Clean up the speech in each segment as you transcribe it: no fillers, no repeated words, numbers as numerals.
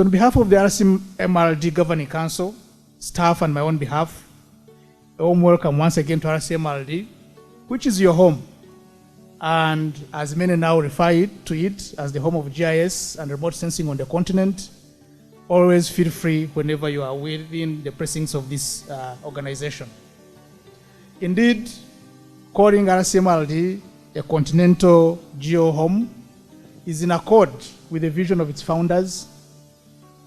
So on behalf of the RCMRD Governing Council, staff and my own behalf, a warm welcome once again to RCMRD, which is your home. And as many now refer to it as the home of GIS and remote sensing on the continent, always feel free whenever you are within the precincts of this organization. Indeed, calling RCMRD a continental geo home is in accord with the vision of its founders,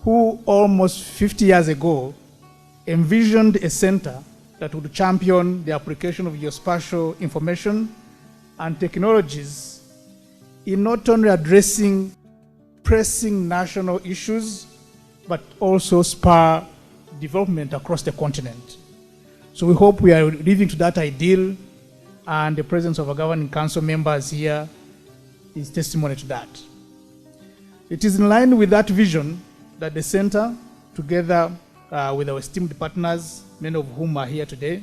who almost 50 years ago envisioned a center that would champion the application of geospatial information and technologies in not only addressing pressing national issues, but also spur development across the continent. So we hope we are living to that ideal, and the presence of our governing council members here is testimony to that. It is in line with that vision that the center, together with our esteemed partners, many of whom are here today,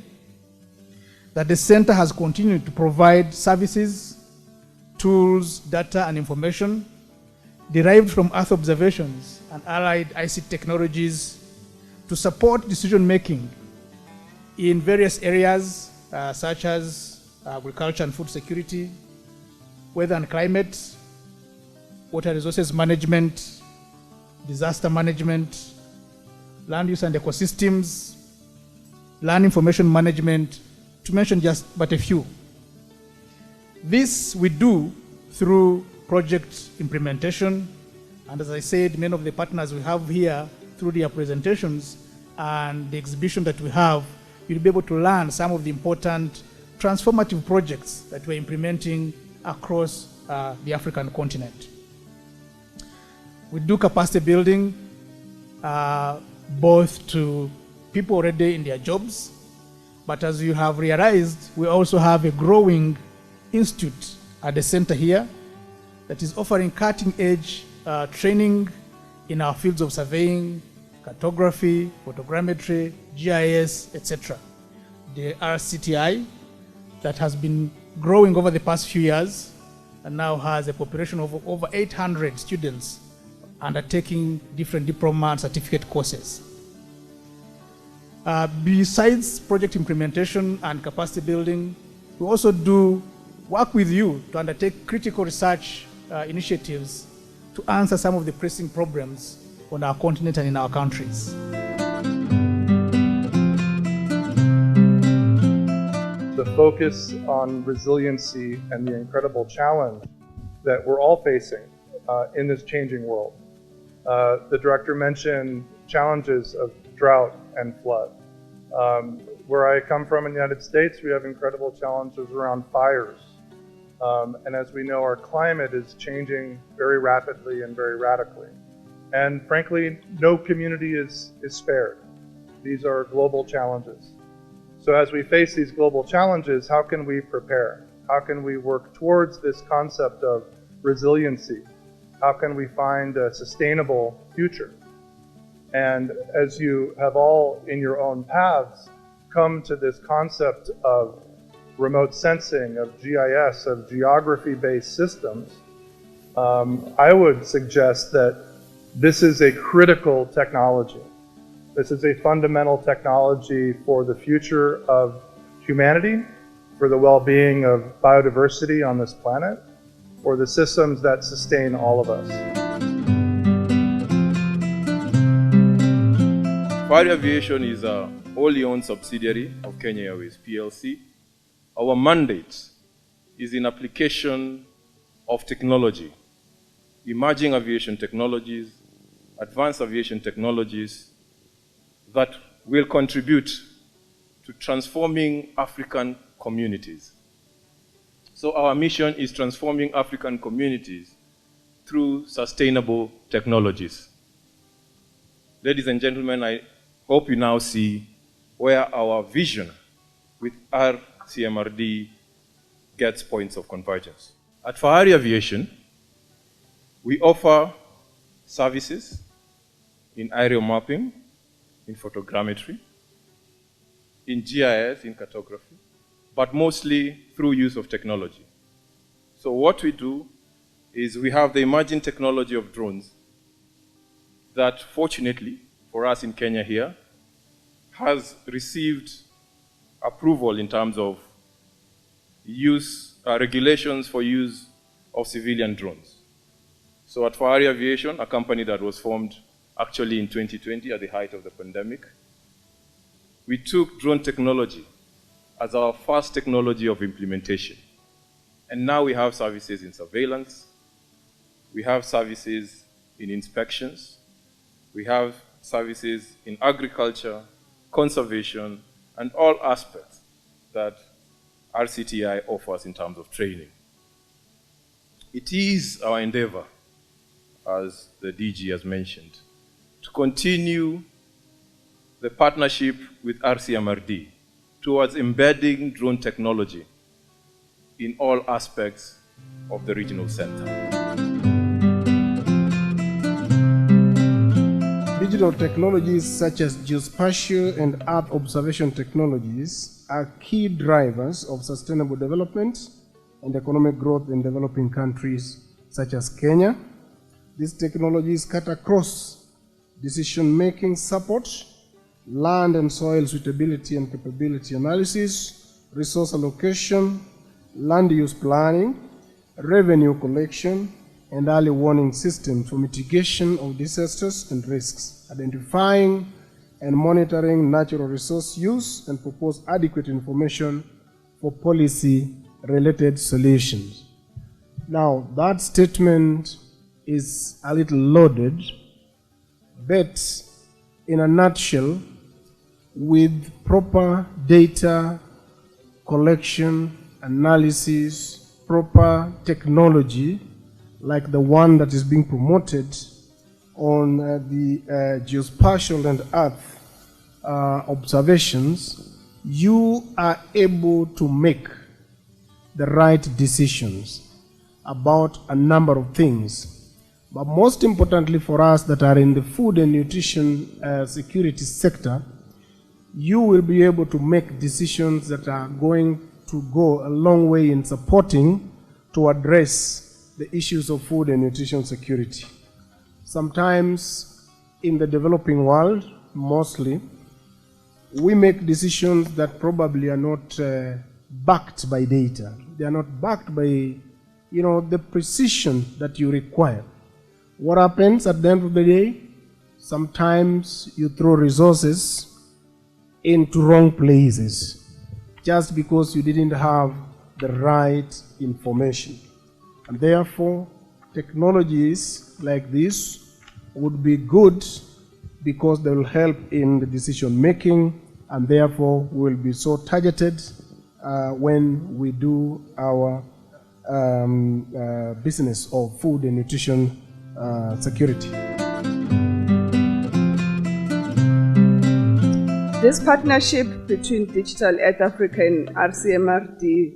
that the center has continued to provide services, tools, data, and information derived from Earth observations and allied ICT technologies to support decision-making in various areas such as agriculture and food security, weather and climate, water resources management, disaster management, land use and ecosystems, land information management, to mention just but a few. This we do through project implementation, and as I said, many of the partners we have here through their presentations and the exhibition that we have, you'll be able to learn some of the important transformative projects that we're implementing across the African continent. We do capacity building both to people already in their jobs, but as you have realized, we also have a growing institute at the center here that is offering cutting-edge training in our fields of surveying, cartography, photogrammetry, GIS, etc. The RCTI that has been growing over the past few years and now has a population of over 800 students undertaking different diploma and certificate courses. Besides project implementation and capacity building, we also do work with you to undertake critical research initiatives to answer some of the pressing problems on our continent and in our countries. The focus on resiliency and the incredible challenge that we're all facing in this changing world. The director mentioned challenges of drought and flood. Where I come from in the United States, we have incredible challenges around fires. And as we know, our climate is changing very rapidly and very radically. And frankly, no community is spared. These are global challenges. So as we face these global challenges, how can we prepare? How can we work towards this concept of resiliency? How can we find a sustainable future? And as you have all in your own paths come to this concept of remote sensing, of GIS, of geography-based systems, I would suggest that this is a critical technology. This is a fundamental technology for the future of humanity, for the well-being of biodiversity on this planet, for the systems that sustain all of us. Fire Aviation is a wholly owned subsidiary of Kenya Airways PLC. Our mandate is in application of technology, emerging aviation technologies, advanced aviation technologies that will contribute to transforming African communities. So our mission is transforming African communities through sustainable technologies. Ladies and gentlemen, I hope you now see where our vision with RCMRD gets points of convergence. At Fahari Aviation, we offer services in aerial mapping, in photogrammetry, in GIS, in cartography, but mostly through use of technology. So what we do is we have the emerging technology of drones, that fortunately for us in Kenya here has received approval in terms of regulations for use of civilian drones. So at Fahari Aviation, a company that was formed actually in 2020 at the height of the pandemic, we took drone technology as our first technology of implementation. And now we have services in surveillance, we have services in inspections, we have services in agriculture, conservation, and all aspects that RCTI offers in terms of training. It is our endeavor, as the DG has mentioned, to continue the partnership with RCMRD towards embedding drone technology in all aspects of the regional center. Digital technologies such as geospatial and Earth observation technologies are key drivers of sustainable development and economic growth in developing countries such as Kenya. These technologies cut across decision-making support, land and soil suitability and capability analysis, resource allocation, land use planning, revenue collection, and early warning systems for mitigation of disasters and risks, identifying and monitoring natural resource use, and propose adequate information for policy-related solutions. Now, that statement is a little loaded, but in a nutshell, with proper data collection, analysis, proper technology, like the one that is being promoted on the geospatial and Earth observations, you are able to make the right decisions about a number of things. But most importantly for us that are in the food and nutrition security sector, you will be able to make decisions that are going to go a long way in supporting to address the issues of food and nutrition security. Sometimes in the developing world, mostly, we make decisions that probably are not backed by data. They are not backed by, the precision that you require. What happens at the end of the day? Sometimes you throw resources into wrong places just because you didn't have the right information. And therefore, technologies like this would be good because they will help in the decision making, and therefore will be so targeted when we do our business of food and nutrition security. This partnership between Digital Earth Africa and RCMRD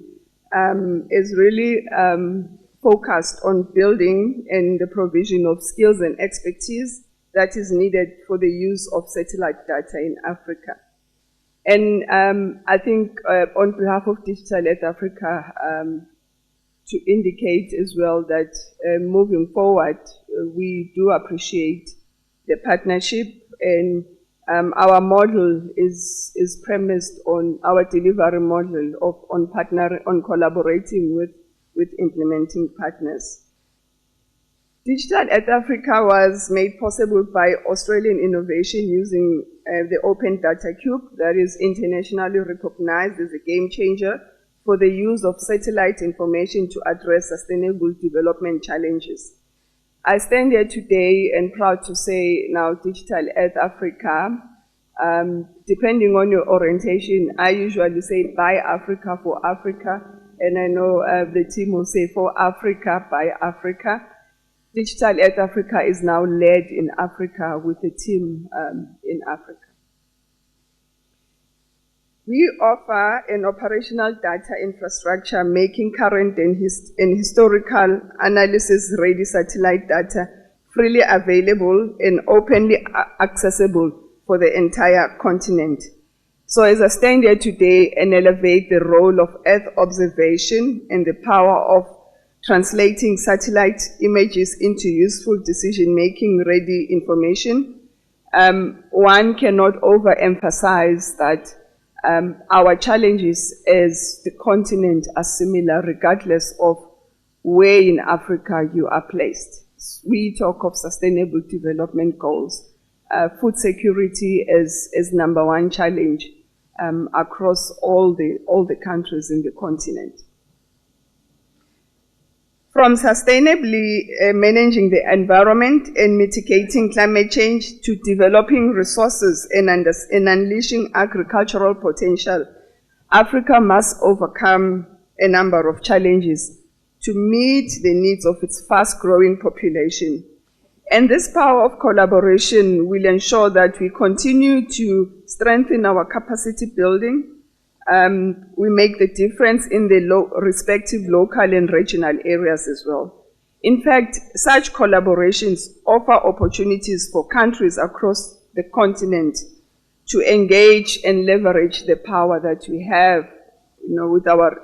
is really focused on building and the provision of skills and expertise that is needed for the use of satellite data in Africa. And I think on behalf of Digital Earth Africa, to indicate as well that moving forward, we do appreciate the partnership, and our model is premised on our delivery model on collaborating with implementing partners. Digital Earth Africa was made possible by Australian innovation using the Open Data Cube that is internationally recognized as a game changer for the use of satellite information to address sustainable development challenges. I stand here today and proud to say now Digital Earth Africa, depending on your orientation, I usually say by Africa for Africa, and I know the team will say for Africa by Africa. Digital Earth Africa is now led in Africa with a team in Africa. We offer an operational data infrastructure making current and historical analysis-ready satellite data freely available and openly accessible for the entire continent. So as I stand here today and elevate the role of Earth observation and the power of translating satellite images into useful decision-making ready information. One cannot overemphasize that our challenges as the continent are similar regardless of where in Africa you are placed. We talk of sustainable development goals. Food security is number one challenge across all the countries in the continent. From sustainably managing the environment and mitigating climate change to developing resources and unleashing agricultural potential, Africa must overcome a number of challenges to meet the needs of its fast-growing population. And this power of collaboration will ensure that we continue to strengthen our capacity building. We make the difference in the respective local and regional areas as well. In fact, such collaborations offer opportunities for countries across the continent to engage and leverage the power that we have, with our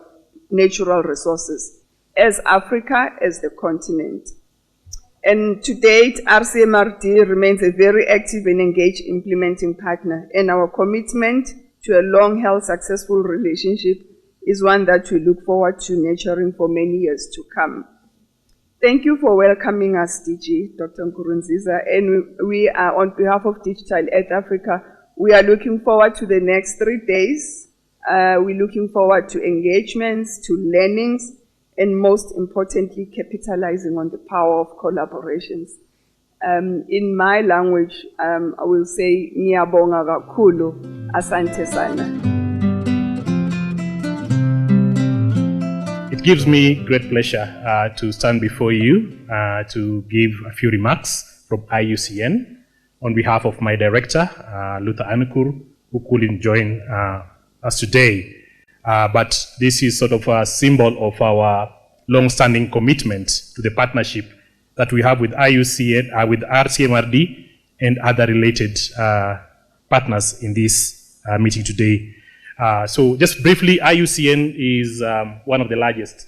natural resources, as Africa, as the continent. And to date, RCMRD remains a very active and engaged implementing partner, and our commitment to a long-held successful relationship is one that we look forward to nurturing for many years to come. Thank you for welcoming us, DG, Dr. Nkurunziza, and we are, on behalf of Digital Earth Africa, we are looking forward to the next 3 days. We're looking forward to engagements, to learnings, and most importantly, capitalizing on the power of collaborations. In my language, I will say, ngiyabonga kakhulu, asante sana. It gives me great pleasure to stand before you to give a few remarks from IUCN on behalf of my director, Luther Anukur, who couldn't join us today. But this is sort of a symbol of our long-standing commitment to the partnership that we have with IUCN, with RCMRD, and other related partners in this meeting today. So just briefly, IUCN is one of the largest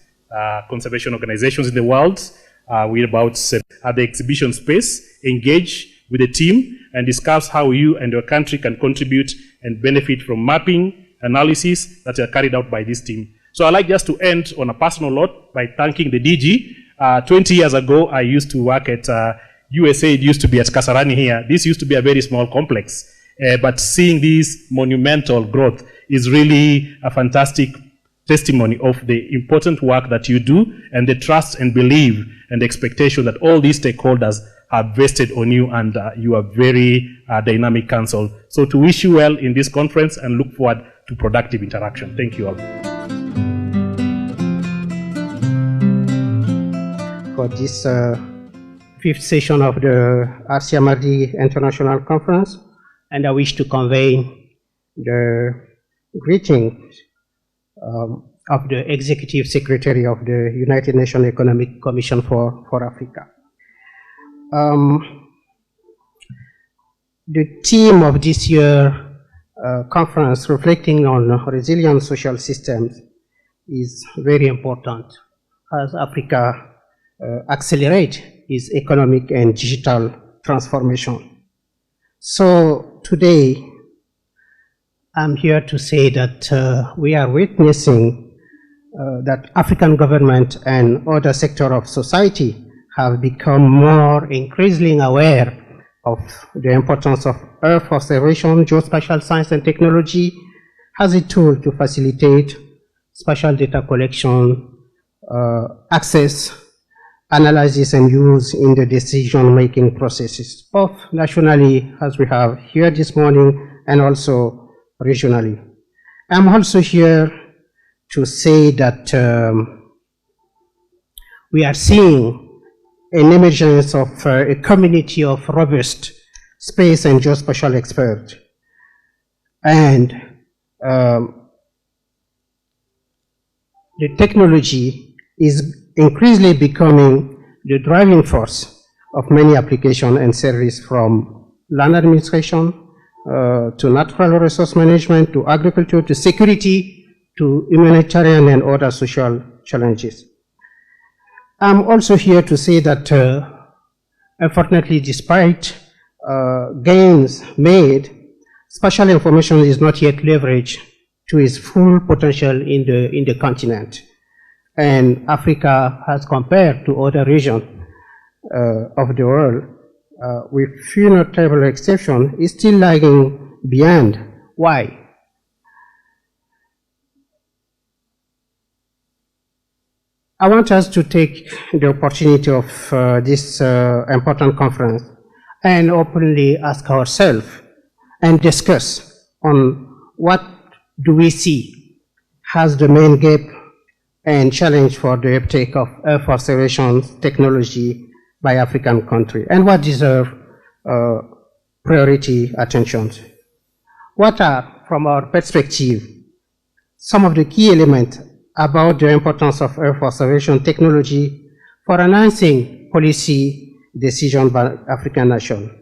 conservation organizations in the world. We're about at the exhibition space, engage with the team and discuss how you and your country can contribute and benefit from mapping analysis that are carried out by this team. So I'd like just to end on a personal note by thanking the DG. 20 years ago, I used to work at USA. It used to be at Kasarani here. This used to be a very small complex. But seeing this monumental growth is really a fantastic testimony of the important work that you do and the trust and belief and expectation that all these stakeholders have vested on you, and you are very dynamic council. So to wish you well in this conference and look forward to productive interaction. Thank you all. For this fifth session of the RCMRD International Conference, and I wish to convey the greetings of the Executive Secretary of the United Nations Economic Commission for Africa. The theme of this year's conference, reflecting on resilient social systems, is very important as Africa accelerate its economic and digital transformation. So today, I'm here to say that we are witnessing that African government and other sectors of society have become more increasingly aware of the importance of Earth observation, geospatial science and technology as a tool to facilitate spatial data collection, access, analysis and use in the decision-making processes, both nationally, as we have here this morning, and also regionally. I'm also here to say that we are seeing an emergence of a community of robust space and geospatial experts. And the technology is increasingly becoming the driving force of many applications and services, from land administration to natural resource management, to agriculture, to security, to humanitarian and other social challenges. I'm also here to say that, unfortunately, despite gains made, spatial information is not yet leveraged to its full potential in the continent. And Africa, as compared to other regions of the world, with few notable exceptions, is still lagging behind. Why? I want us to take the opportunity of this important conference and openly ask ourselves and discuss on what do we see as the main gap and challenge for the uptake of Earth observation technology by African countries, and what deserve priority attention. What are, from our perspective, some of the key elements about the importance of Earth observation technology for enhancing policy decision by African nations,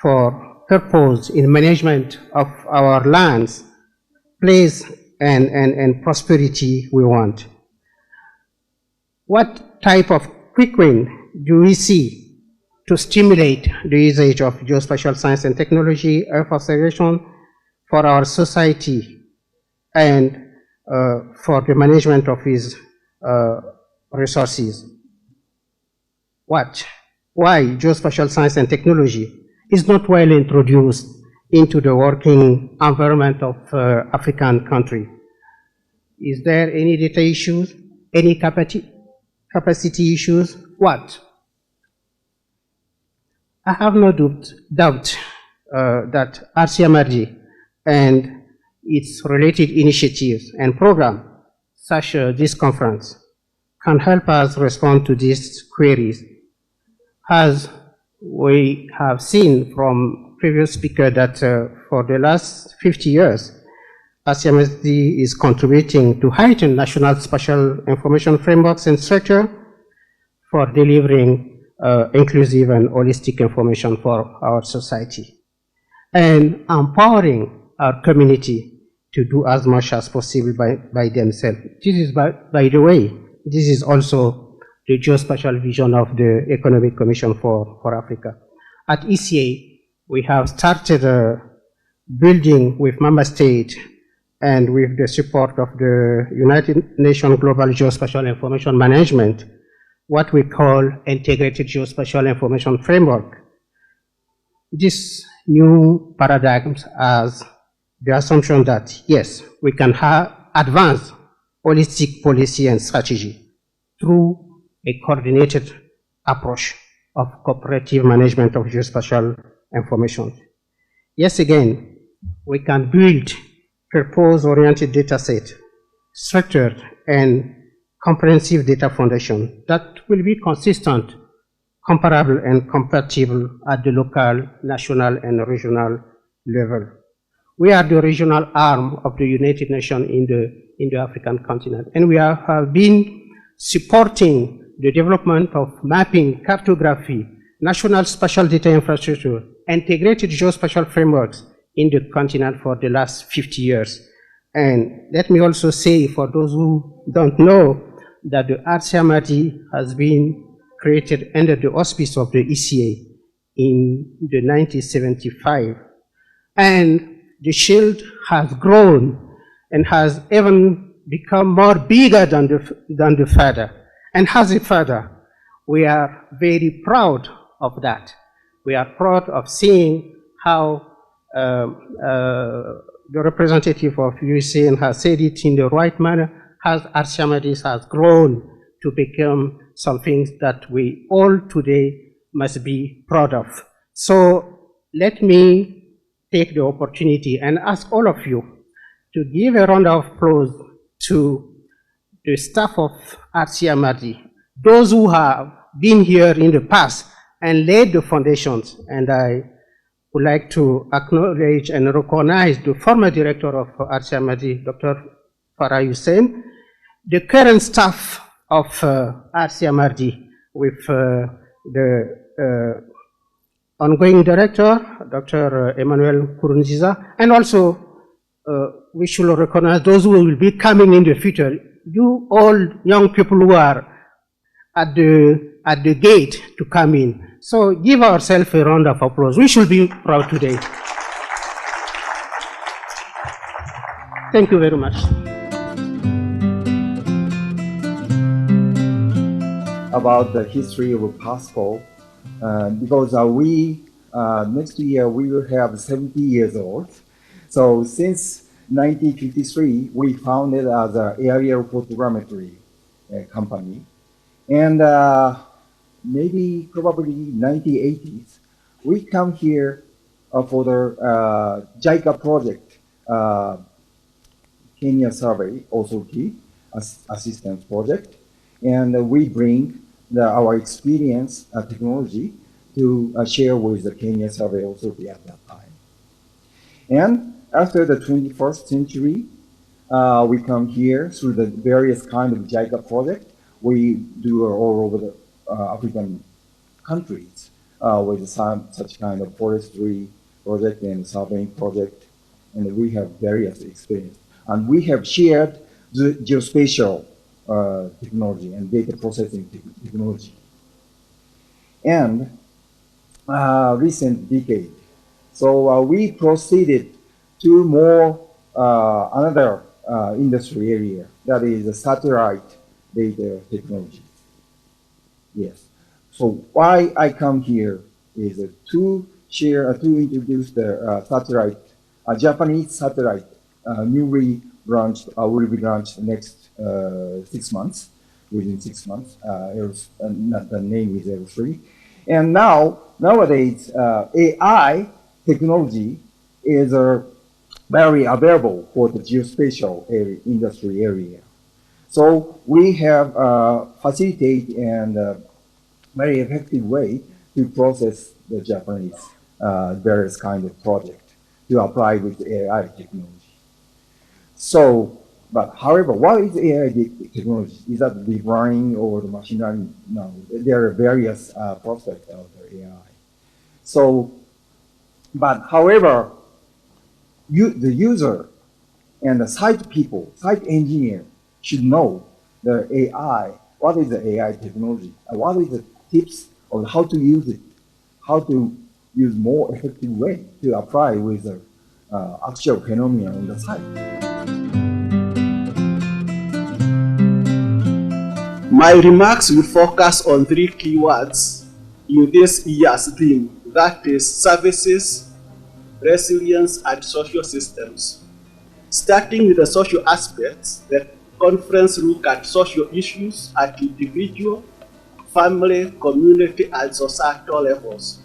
for purpose in management of our lands, place, and prosperity we want? What type of quick win do we see to stimulate the usage of geospatial science and technology, Earth observation, for our society and for the management of its resources? What? Why geospatial science and technology is not well introduced into the working environment of African countries? Is there any data issues, any capacity issues? What? I have no doubt that Rcmrd and its related initiatives and programs, such as this conference, can help us respond to these queries. As we have seen from previous speakers that for the last 50 years, Rcmrd is contributing to heighten national spatial information frameworks and structure for delivering inclusive and holistic information for our society, and empowering our community to do as much as possible by themselves. This is, by the way, this is also the geospatial vision of the Economic Commission for Africa. At ECA, we have started building with member states and with the support of the United Nations Global Geospatial Information Management, what we call Integrated Geospatial Information Framework. This new paradigm has the assumption that, yes, we can advance holistic policy and strategy through a coordinated approach of cooperative management of geospatial information. Yes, again, we can build purpose-oriented data set, structured and comprehensive data foundation that will be consistent, comparable, and compatible at the local, national, and regional level. We are the regional arm of the United Nations in the African continent, and we have been supporting the development of mapping, cartography, national spatial data infrastructure, integrated geospatial frameworks in the continent for the last 50 years. And let me also say, for those who don't know, that the Rcmrd has been created under the auspice of the ECA in the 1975. And the shield has grown and has even become more bigger than the father. And as a father, we are very proud of that. We are proud of seeing how the representative of USAN has said it in the right manner, as Rcmrd has grown to become something that we all today must be proud of. So let me take the opportunity and ask all of you to give a round of applause to the staff of Rcmrd, those who have been here in the past and laid the foundations. And I would like to acknowledge and recognize the former director of Rcmrd, Dr. Farah Hussein, the current staff of Rcmrd with the ongoing director, Dr. Emmanuel Kurunziza, and also we should recognize those who will be coming in the future. You all young people who are at the gate to come in. So give ourselves a round of applause. We should be proud today. Thank you very much. About the history of Passport, because next year we will have 70 years old. So since 1953, we founded as an aerial photogrammetry company. And maybe probably 1980s, we come here for the JICA project, Kenya Survey Authority Assistance Project. And we bring our experience and technology to share with the Kenya Survey Authority at that time. And after the 21st century, we come here through the various kind of JICA project. We do all over the African countries with such kind of forestry project and surveying project, and we have various experience. And we have shared the geospatial technology and data processing technology. And recent decade, so we proceeded to more another industry area, that is the satellite data technology. Yes. So why I come here is to introduce the satellite, Japanese satellite, newly launched, will be launched next 6 months, within 6 months. The name is L3. And nowadays, AI technology is very available for the geospatial industry area. So we have facilitate and very effective way to process the Japanese various kind of project to apply with AI technology. So, but however, what is AI technology? Is that deep learning or the machine learning? No, there are various prospects of the AI. So, but however, the user and the site people, site engineer should know the AI, what is the AI technology, and what is the tips on how to use it, how to use more effective way to apply with the actual phenomena on the site. My remarks will focus on 3 keywords in this year's theme, that is services, resilience, and social systems. Starting with the social aspects, the conference looked at social issues at individual, family, community, and societal levels.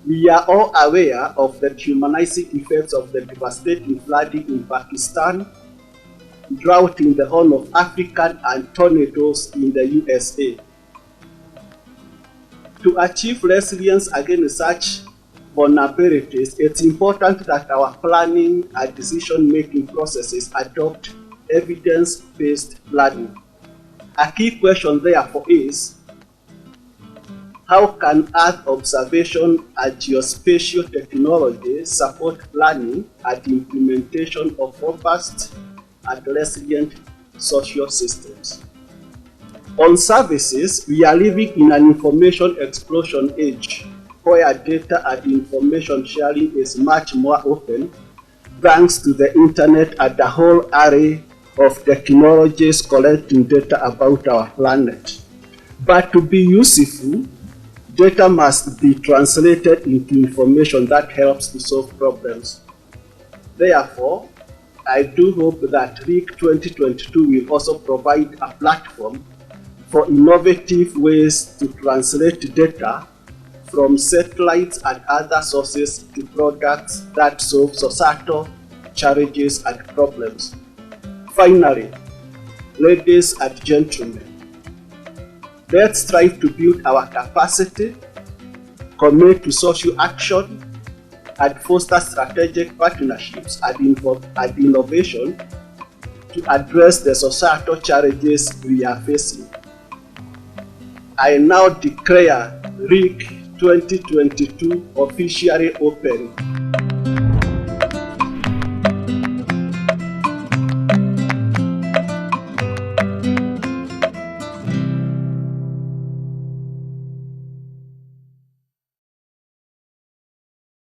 We are all aware of the humanizing effects of the devastating flooding in Pakistan, drought in the Horn of Africa, and tornadoes in the USA. To achieve resilience against such vulnerabilities, it's important that our planning and decision-making processes adopt evidence-based planning. A key question therefore is, how can Earth observation and geospatial technology support planning and implementation of robust and resilient social systems? On services, we are living in an information explosion age where data and information sharing is much more open thanks to the internet and the whole array of technologies collecting data about our planet. But to be useful, data must be translated into information that helps to solve problems. Therefore, I do hope that RIC 2022 will also provide a platform for innovative ways to translate data from satellites and other sources to products that solve societal challenges and problems. Finally, ladies and gentlemen, let's strive to build our capacity, commit to social action, and foster strategic partnerships and innovation to address the societal challenges we are facing. I now declare RIC 2022 officially open.